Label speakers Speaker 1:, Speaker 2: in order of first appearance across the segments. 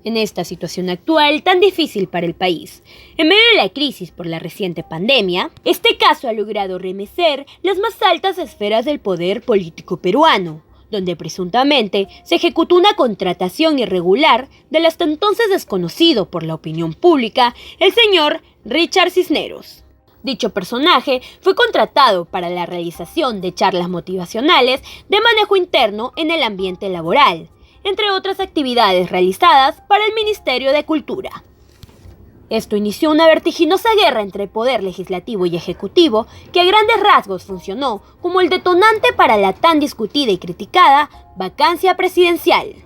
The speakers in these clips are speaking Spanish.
Speaker 1: En esta situación actual tan difícil para el país, en medio de la crisis por la reciente pandemia, este caso ha logrado remecer las más altas esferas del poder político peruano, donde presuntamente se ejecutó una contratación irregular del hasta entonces desconocido por la opinión pública, el señor Richard Cisneros. Dicho personaje fue contratado para la realización de charlas motivacionales de manejo interno en el ambiente laboral, entre otras actividades realizadas para el Ministerio de Cultura. Esto inició una vertiginosa guerra entre poder legislativo y ejecutivo que a grandes rasgos funcionó como el detonante para la tan discutida y criticada vacancia presidencial.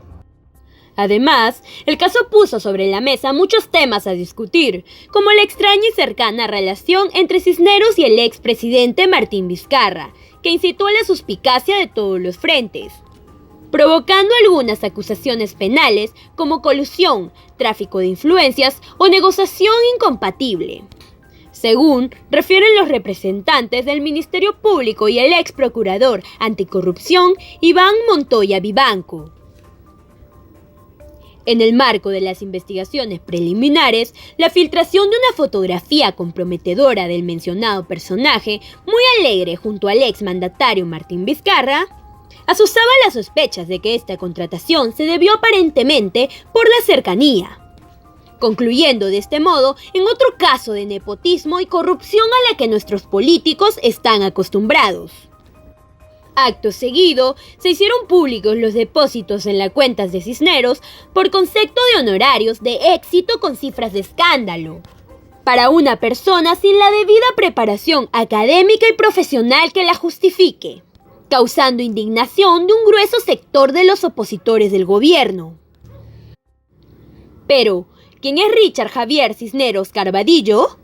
Speaker 1: Además, el caso puso sobre la mesa muchos temas a discutir, como la extraña y cercana relación entre Cisneros y el expresidente Martín Vizcarra, que incitó a la suspicacia de todos los frentes, provocando algunas acusaciones penales como colusión, tráfico de influencias o negociación incompatible, según refieren los representantes del Ministerio Público y el ex procurador anticorrupción Iván Montoya Vivanco. En el marco de las investigaciones preliminares, la filtración de una fotografía comprometedora del mencionado personaje, muy alegre junto al ex mandatario Martín Vizcarra, azuzaba las sospechas de que esta contratación se debió aparentemente por la cercanía, concluyendo de este modo en otro caso de nepotismo y corrupción a la que nuestros políticos están acostumbrados. Acto seguido, se hicieron públicos los depósitos en las cuentas de Cisneros por concepto de honorarios de éxito con cifras de escándalo, para una persona sin la debida preparación académica y profesional que la justifique, causando indignación de un grueso sector de los opositores del gobierno. Pero, ¿quién es Richard Javier Cisneros Carvadillo?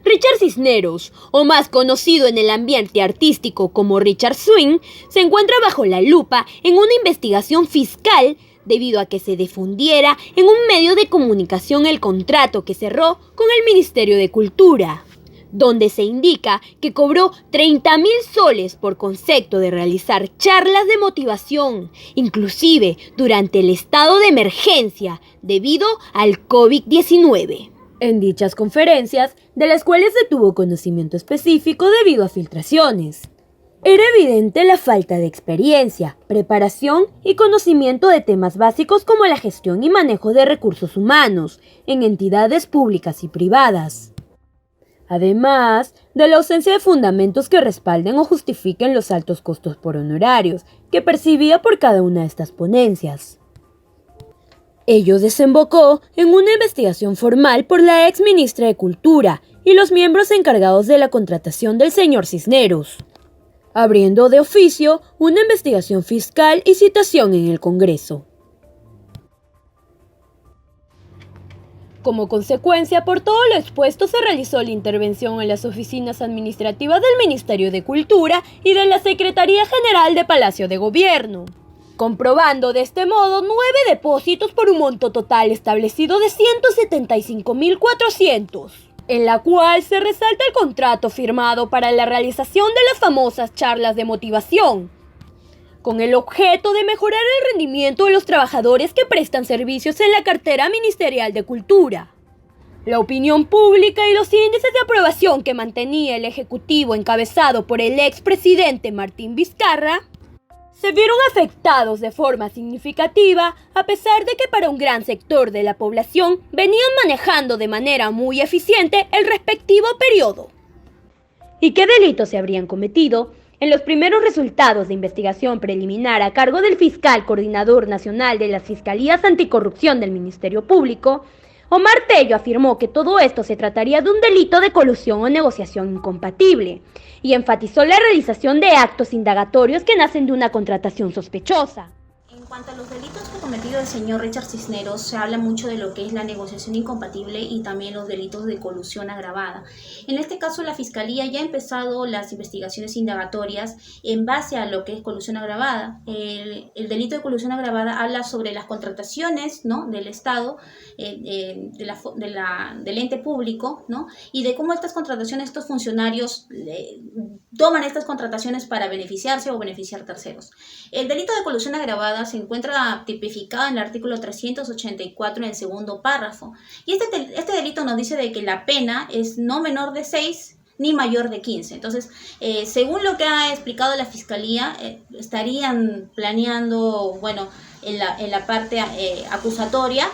Speaker 1: Richard Cisneros, o más conocido en el ambiente artístico como Richard Swing, se encuentra bajo la lupa en una investigación fiscal debido a que se difundiera en un medio de comunicación el contrato que cerró con el Ministerio de Cultura, donde se indica que cobró 30.000 soles por concepto de realizar charlas de motivación, inclusive durante el estado de emergencia debido al COVID-19. En dichas conferencias, de las cuales se tuvo conocimiento específico debido a filtraciones, era evidente la falta de experiencia, preparación y conocimiento de temas básicos como la gestión y manejo de recursos humanos en entidades públicas y privadas, además de la ausencia de fundamentos que respalden o justifiquen los altos costos por honorarios que percibía por cada una de estas ponencias. Ello desembocó en una investigación formal por la ex ministra de Cultura y los miembros encargados de la contratación del señor Cisneros, abriendo de oficio una investigación fiscal y citación en el Congreso. Como consecuencia, por todo lo expuesto, se realizó la intervención en las oficinas administrativas del Ministerio de Cultura y de la Secretaría General de Palacio de Gobierno, comprobando de este modo 9 depósitos por un monto total establecido de 175.400, en la cual se resalta el contrato firmado para la realización de las famosas charlas de motivación, con el objeto de mejorar el rendimiento de los trabajadores que prestan servicios en la cartera ministerial de Cultura. La opinión pública y los índices de aprobación que mantenía el Ejecutivo encabezado por el expresidente Martín Vizcarra se vieron afectados de forma significativa, a pesar de que para un gran sector de la población venían manejando de manera muy eficiente el respectivo periodo. ¿Y qué delitos se habrían cometido? En los primeros resultados de investigación preliminar a cargo del fiscal coordinador nacional de las Fiscalías Anticorrupción del Ministerio Público, Omar Tello afirmó que todo esto se trataría de un delito de colusión o negociación incompatible y enfatizó la realización de actos indagatorios que nacen de una contratación sospechosa.
Speaker 2: En cuanto a los delitos que ha cometido el señor Richard Cisneros, se habla mucho de lo que es la negociación incompatible y también los delitos de colusión agravada. En este caso, la Fiscalía ya ha empezado las investigaciones indagatorias en base a lo que es colusión agravada. El delito de colusión agravada habla sobre las contrataciones, ¿no?, del Estado, del ente público, ¿no?, y de cómo estas contrataciones, estos funcionarios toman estas contrataciones para beneficiarse o beneficiar terceros. El delito de colusión agravada se encuentra tipificado tipificado en el artículo 384 en el segundo párrafo. Y este delito nos dice de que la pena es no menor de 6 ni mayor de 15. Entonces, según lo que ha explicado la Fiscalía, estarían planeando, bueno, en la parte acusatoria,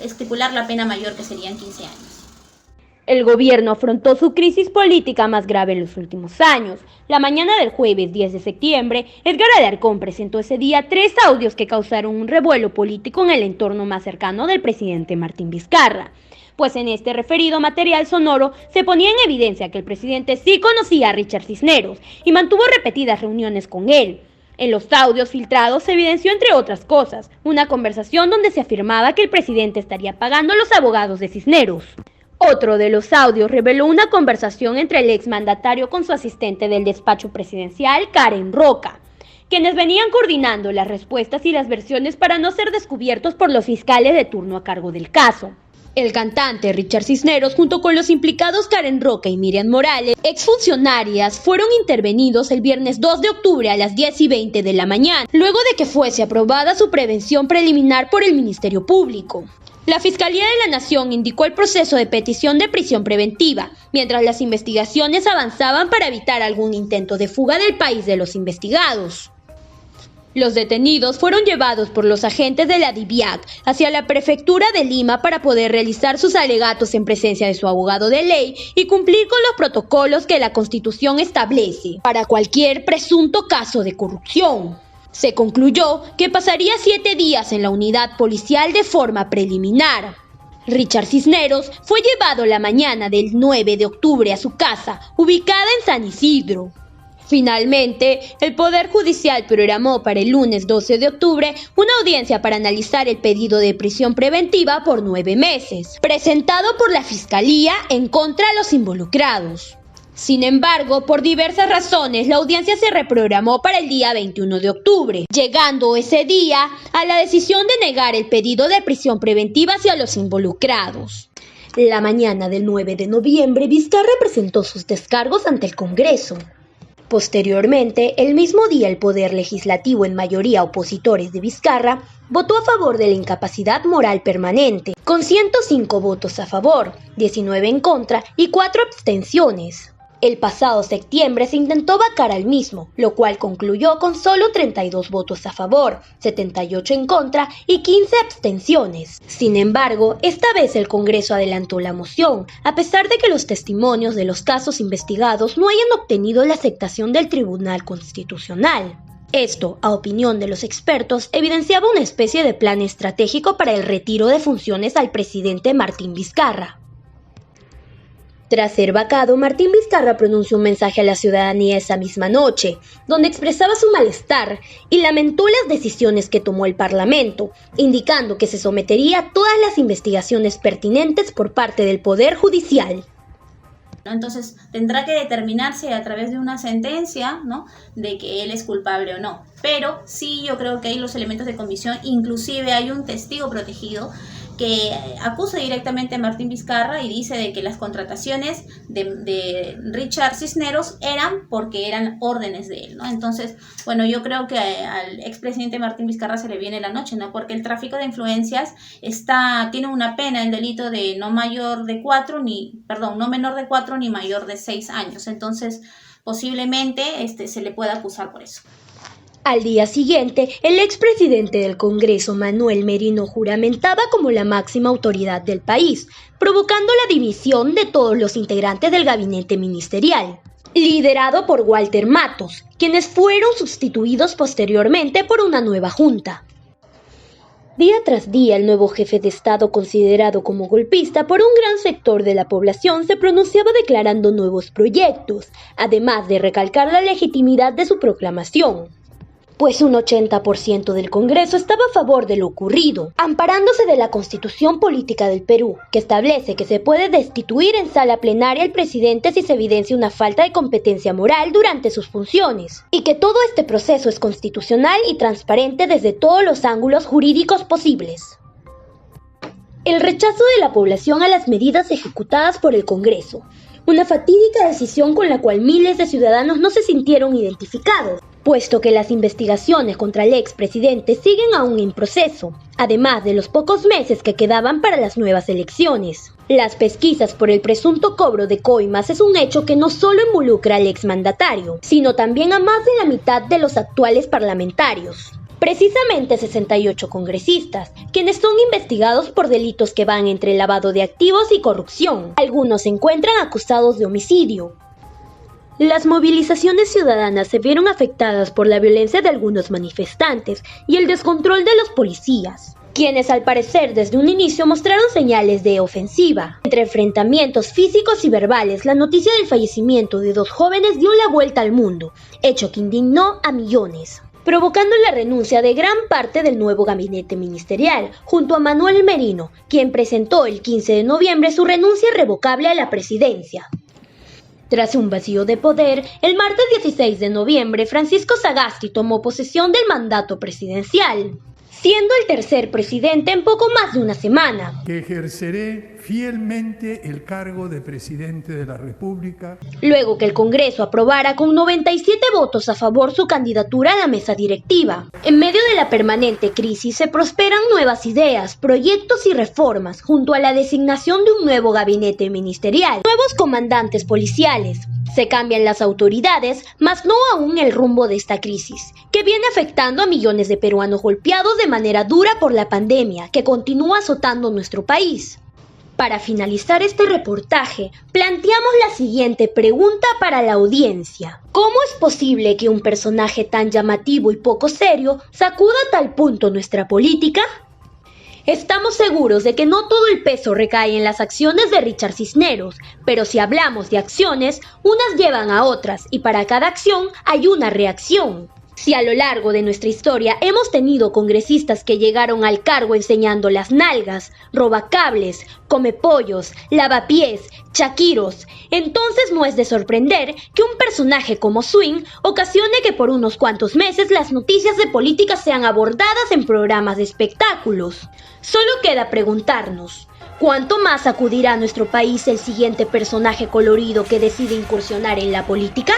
Speaker 2: estipular la pena mayor, que serían 15 años.
Speaker 1: El gobierno afrontó su crisis política más grave en los últimos años. La mañana del jueves 10 de septiembre, Edgar Alarcón presentó ese día 3 audios que causaron un revuelo político en el entorno más cercano del presidente Martín Vizcarra. Pues en este referido material sonoro se ponía en evidencia que el presidente sí conocía a Richard Cisneros y mantuvo repetidas reuniones con él. En los audios filtrados se evidenció, entre otras cosas, una conversación donde se afirmaba que el presidente estaría pagando a los abogados de Cisneros. Otro de los audios reveló una conversación entre el exmandatario con su asistente del despacho presidencial, Karen Roca, quienes venían coordinando las respuestas y las versiones para no ser descubiertos por los fiscales de turno a cargo del caso. El cantante Richard Cisneros, junto con los implicados Karen Roca y Miriam Morales, exfuncionarias, fueron intervenidos el viernes 2 de octubre a las 10:20 de la mañana, luego de que fuese aprobada su prevención preliminar por el Ministerio Público. La Fiscalía de la Nación indicó el proceso de petición de prisión preventiva, mientras las investigaciones avanzaban para evitar algún intento de fuga del país de los investigados. Los detenidos fueron llevados por los agentes de la DIVIAC hacia la prefectura de Lima para poder realizar sus alegatos en presencia de su abogado de ley y cumplir con los protocolos que la Constitución establece para cualquier presunto caso de corrupción. Se concluyó que pasaría 7 días en la unidad policial de forma preliminar. Richard Cisneros fue llevado la mañana del 9 de octubre a su casa, ubicada en San Isidro. Finalmente, el Poder Judicial programó para el lunes 12 de octubre una audiencia para analizar el pedido de prisión preventiva por 9 meses, presentado por la Fiscalía en contra de los involucrados. Sin embargo, por diversas razones, la audiencia se reprogramó para el día 21 de octubre, llegando ese día a la decisión de negar el pedido de prisión preventiva hacia los involucrados. La mañana del 9 de noviembre, Vizcarra presentó sus descargos ante el Congreso. Posteriormente, el mismo día, el Poder Legislativo, en mayoría opositores de Vizcarra, votó a favor de la incapacidad moral permanente, con 105 votos a favor, 19 en contra y 4 abstenciones. El pasado septiembre se intentó vacar al mismo, lo cual concluyó con solo 32 votos a favor, 78 en contra y 15 abstenciones. Sin embargo, esta vez el Congreso adelantó la moción, a pesar de que los testimonios de los casos investigados no hayan obtenido la aceptación del Tribunal Constitucional. Esto, a opinión de los expertos, evidenciaba una especie de plan estratégico para el retiro de funciones al presidente Martín Vizcarra. Tras ser vacado, Martín Vizcarra pronunció un mensaje a la ciudadanía esa misma noche, donde expresaba su malestar y lamentó las decisiones que tomó el Parlamento, indicando que se sometería a todas las investigaciones pertinentes por parte del Poder Judicial.
Speaker 2: Entonces tendrá que determinarse a través de una sentencia, ¿no?, de que él es culpable o no. Pero sí, yo creo que hay los elementos de convicción, inclusive hay un testigo protegido que acusa directamente a Martín Vizcarra y dice de que las contrataciones de Richard Cisneros eran porque eran órdenes de él, ¿no? Entonces, bueno, yo creo que al expresidente Martín Vizcarra se le viene la noche, ¿no? Porque el tráfico de influencias tiene una pena, el delito de no menor de 4 ni mayor de 6 años. Entonces, posiblemente se le pueda acusar por eso.
Speaker 1: Al día siguiente, el expresidente del Congreso, Manuel Merino, juramentaba como la máxima autoridad del país, provocando la dimisión de todos los integrantes del gabinete ministerial, liderado por Walter Matos, quienes fueron sustituidos posteriormente por una nueva junta. Día tras día, el nuevo jefe de Estado, considerado como golpista por un gran sector de la población, se pronunciaba declarando nuevos proyectos, además de recalcar la legitimidad de su proclamación, pues un 80% del Congreso estaba a favor de lo ocurrido, amparándose de la Constitución Política del Perú, que establece que se puede destituir en sala plenaria al presidente si se evidencia una falta de competencia moral durante sus funciones, y que todo este proceso es constitucional y transparente desde todos los ángulos jurídicos posibles. El rechazo de la población a las medidas ejecutadas por el Congreso, una fatídica decisión con la cual miles de ciudadanos no se sintieron identificados. puesto que las investigaciones contra el expresidente siguen aún en proceso, además de los pocos meses que quedaban para las nuevas elecciones. Las pesquisas por el presunto cobro de coimas es un hecho que no solo involucra al exmandatario, sino también a más de la mitad de los actuales parlamentarios. Precisamente 68 congresistas, quienes son investigados por delitos que van entre lavado de activos y corrupción. Algunos se encuentran acusados de homicidio. Las movilizaciones ciudadanas se vieron afectadas por la violencia de algunos manifestantes y el descontrol de los policías, quienes al parecer desde un inicio mostraron señales de ofensiva. Entre enfrentamientos físicos y verbales, la noticia del fallecimiento de 2 jóvenes dio la vuelta al mundo, hecho que indignó a millones, provocando la renuncia de gran parte del nuevo gabinete ministerial, junto a Manuel Merino, quien presentó el 15 de noviembre su renuncia irrevocable a la presidencia. Tras un vacío de poder, el martes 16 de noviembre, Francisco Sagasti tomó posesión del mandato presidencial, siendo el tercer presidente en poco más de una semana.
Speaker 3: Que ejerceré fielmente el cargo de presidente de la República.
Speaker 1: Luego que el Congreso aprobara con 97 votos a favor su candidatura a la mesa directiva. En medio de la permanente crisis se prosperan nuevas ideas, proyectos y reformas, junto a la designación de un nuevo gabinete ministerial, nuevos comandantes policiales. Se cambian las autoridades, mas no aún el rumbo de esta crisis, que viene afectando a millones de peruanos golpeados de manera dura por la pandemia, que continúa azotando nuestro país. Para finalizar este reportaje, planteamos la siguiente pregunta para la audiencia. ¿Cómo es posible que un personaje tan llamativo y poco serio sacuda a tal punto nuestra política? Estamos seguros de que no todo el peso recae en las acciones de Richard Cisneros, pero si hablamos de acciones, unas llevan a otras y para cada acción hay una reacción. Si a lo largo de nuestra historia hemos tenido congresistas que llegaron al cargo enseñando las nalgas, robacables, comepollos, lavapiés, chaquiros, entonces no es de sorprender que un personaje como Swing ocasione que por unos cuantos meses las noticias de política sean abordadas en programas de espectáculos. Solo queda preguntarnos, ¿cuánto más sacudirá a nuestro país el siguiente personaje colorido que decide incursionar en la política?